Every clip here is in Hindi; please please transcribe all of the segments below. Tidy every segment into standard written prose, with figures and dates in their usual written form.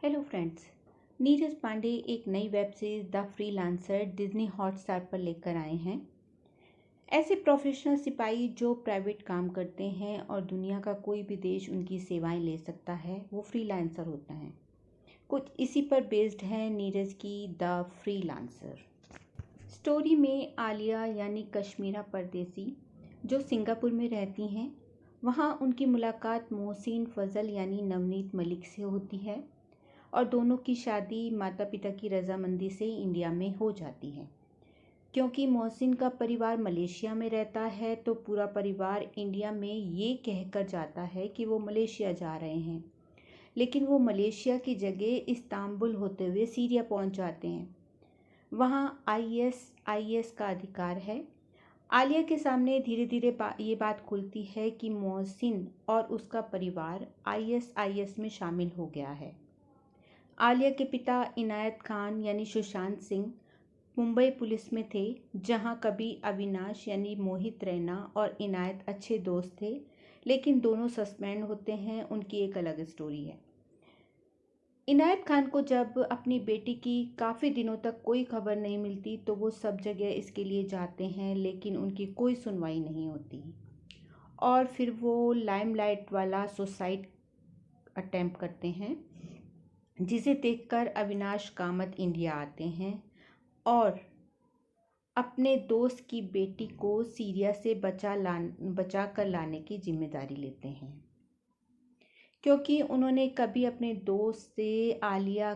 Hello friends. नीरज पांडे एक नई web series the freelancer Disney Hotstar पर लेकर आए हैं। ऐसे प्रोफेशनल सिपाही जो प्राइवेट काम करते हैं और दुनिया का कोई भी देश उनकी सेवाएं ले सकता है, वो फ्रीलांसर होता है। कुछ इसी पर बेस्ड है नीरज की द फ्रीलांसर। स्टोरी में आलिया यानी कश्मीरा परदेसी जो सिंगापुर में रहती हैं, वहाँ उनकी मुलाकात मोहसिन फजल यानी नवनीत मलिक से होती है और दोनों की शादी माता पिता की रजामंदी से इंडिया में हो जाती है। क्योंकि मोहसिन का परिवार मलेशिया में रहता है, तो पूरा परिवार इंडिया में ये कहकर जाता है कि वो मलेशिया जा रहे हैं, लेकिन वो मलेशिया की जगह इस्तांबुल होते हुए सीरिया पहुंच जाते हैं। वहाँ आईएस का अधिकार है। आलिया के सामने धीरे धीरे ये बात खुलती है कि मोहसिन और उसका परिवार आईएस में शामिल हो गया है। आलिया के पिता इनायत खान यानी सुशांत सिंह मुंबई पुलिस में थे, जहां कभी अविनाश यानी मोहित रैना और इनायत अच्छे दोस्त थे, लेकिन दोनों सस्पेंड होते हैं। उनकी एक अलग स्टोरी है। इनायत खान को जब अपनी बेटी की काफ़ी दिनों तक कोई खबर नहीं मिलती, तो वो सब जगह इसके लिए जाते हैं, लेकिन उनकी कोई सुनवाई नहीं होती और फिर वो लाइमलाइट वाला सुसाइड अटेम्प्ट करते हैं, जिसे देखकर अविनाश कामत इंडिया आते हैं और अपने दोस्त की बेटी को सीरिया से बचा कर लाने की जिम्मेदारी लेते हैं, क्योंकि उन्होंने कभी अपने दोस्त से आलिया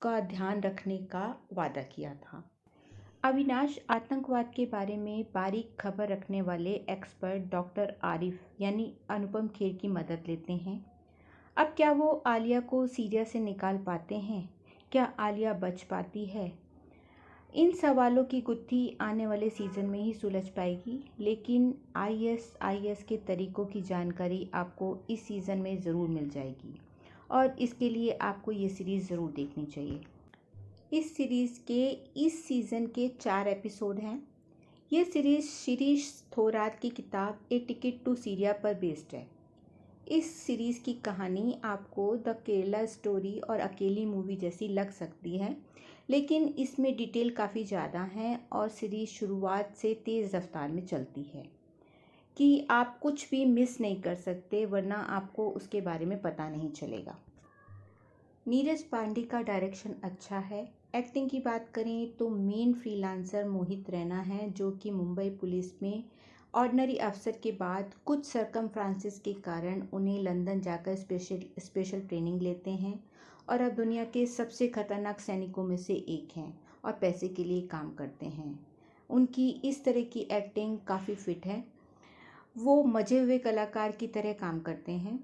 का ध्यान रखने का वादा किया था। अविनाश आतंकवाद के बारे में बारीक खबर रखने वाले एक्सपर्ट डॉक्टर आरिफ यानी अनुपम खेर की मदद लेते हैं। अब क्या वो आलिया को सीरिया से निकाल पाते हैं? क्या आलिया बच पाती है? इन सवालों की गुत्थी आने वाले सीज़न में ही सुलझ पाएगी, लेकिन आईएस के तरीक़ों की जानकारी आपको इस सीज़न में ज़रूर मिल जाएगी और इसके लिए आपको ये सीरीज़ ज़रूर देखनी चाहिए। इस सीरीज़ के इस सीज़न के 4 एपिसोड हैं। ये सीरीज़ शिरीष थोरात की किताब ए टिकट टू सीरिया पर बेस्ड है। इस सीरीज़ की कहानी आपको द केरला स्टोरी और अकेली मूवी जैसी लग सकती है, लेकिन इसमें डिटेल काफ़ी ज़्यादा है और सीरीज़ शुरुआत से तेज़ रफ्तार में चलती है कि आप कुछ भी मिस नहीं कर सकते, वरना आपको उसके बारे में पता नहीं चलेगा। नीरज पांडे का डायरेक्शन अच्छा है। एक्टिंग की बात करें तो मेन फ्रीलांसर मोहित रैना है, जो कि मुंबई पुलिस में ऑर्डिनरी अफसर के बाद कुछ सरकमफ्रांसिस के कारण उन्हें लंदन जाकर स्पेशल ट्रेनिंग लेते हैं और अब दुनिया के सबसे खतरनाक सैनिकों में से एक हैं और पैसे के लिए काम करते हैं। उनकी इस तरह की एक्टिंग काफ़ी फिट है। वो मजे हुए कलाकार की तरह काम करते हैं।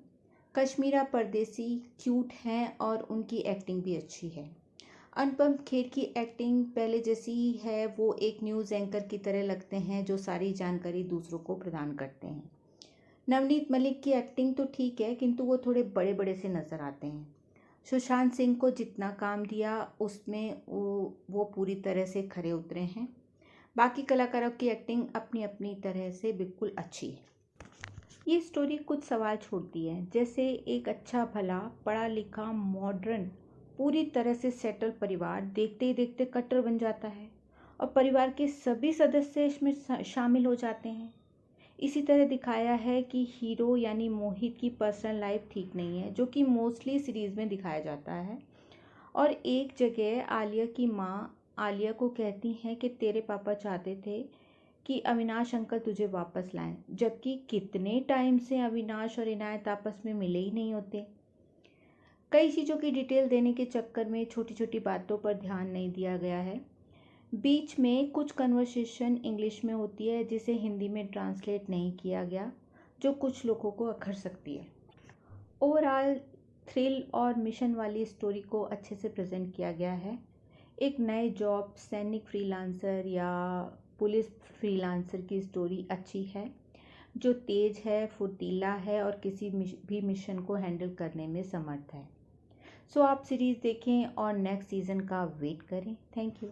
कश्मीरा परदेसी क्यूट हैं और उनकी एक्टिंग भी अच्छी है। अनुपम खेर की एक्टिंग पहले जैसी ही है। वो एक न्यूज़ एंकर की तरह लगते हैं जो सारी जानकारी दूसरों को प्रदान करते हैं। नवनीत मलिक की एक्टिंग तो ठीक है, किंतु वो थोड़े बड़े बड़े से नज़र आते हैं। सुशांत सिंह को जितना काम दिया उसमें वो पूरी तरह से खरे उतरे हैं। बाकी कलाकारों की एक्टिंग अपनी अपनी तरह से बिल्कुल अच्छी है। ये स्टोरी कुछ सवाल छोड़ती है, जैसे एक अच्छा भला पढ़ा लिखा मॉडर्न पूरी तरह से सेटल परिवार देखते ही देखते कट्टर बन जाता है और परिवार के सभी सदस्य इसमें शामिल हो जाते हैं। इसी तरह दिखाया है कि हीरो यानी मोहित की पर्सनल लाइफ ठीक नहीं है, जो कि मोस्टली सीरीज़ में दिखाया जाता है। और एक जगह आलिया की माँ आलिया को कहती हैं कि तेरे पापा चाहते थे कि अविनाश अंकल तुझे वापस लाएं, जबकि कितने टाइम से अविनाश और इनायत आपस में मिले ही नहीं होते। कई चीज़ों की डिटेल देने के चक्कर में छोटी छोटी बातों पर ध्यान नहीं दिया गया है। बीच में कुछ कन्वर्सेशन इंग्लिश में होती है जिसे हिंदी में ट्रांसलेट नहीं किया गया, जो कुछ लोगों को अखर सकती है। ओवरऑल थ्रिल और मिशन वाली स्टोरी को अच्छे से प्रेजेंट किया गया है। एक नए जॉब सैनिक फ्रीलांसर या पुलिस फ्रीलांसर की स्टोरी अच्छी है, जो तेज़ है, फुर्तीला है और किसी भी मिशन को हैंडल करने में समर्थ है। सो आप सीरीज़ देखें और नेक्स्ट सीज़न का वेट करें। Thank you.